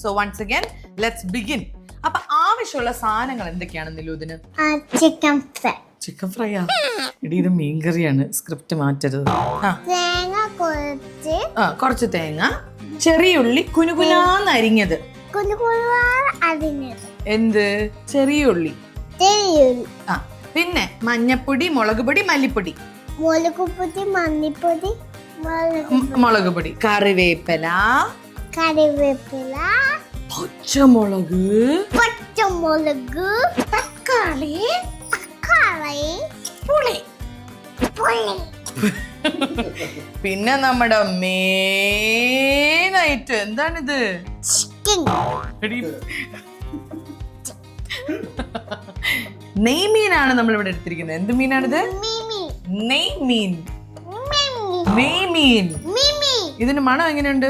So once again let's begin. അപ്പൊ ആവശ്യമുള്ള സാധനങ്ങൾ എന്തൊക്കെയാണ് നിലൂദിന്? ചിക്കൻ ഫ്രൈ, ചിക്കൻ ഫ്രൈയാ? ഇടി ഇത് മീൻകറിയാണ്, സ്ക്രിപ്റ്റ് മാറ്റരുത്. തേങ്ങ കുറച്ച്, കുറച്ച് തേങ്ങ, ചെറിയ ഉള്ളി കുനുകുനാന്ന് അരിഞ്ഞത്, അരിഞ്ഞത്, എന്ത് ചെറിയ ഉള്ളി, പിന്നെ മഞ്ഞപ്പൊടി, മുളക് പൊടി, മല്ലിപ്പൊടി, മുളകുപൊടി, മല്ലിപ്പൊടി, മുളക് പൊടി, കറിവേപ്പില, പച്ചമുളക്, തക്കാളി, പുളി. പിന്നെ നമ്മുടെ മെയിൻ ഐറ്റം എന്താണിത്? നെയ്മീനാണ് നമ്മൾ ഇവിടെ എടുത്തിരിക്കുന്നത്. എന്ത് മീനാണിത്? നെയ്മീൻ. നെയ്മീൻ. ഇതിന് മണം എങ്ങനെയുണ്ട്?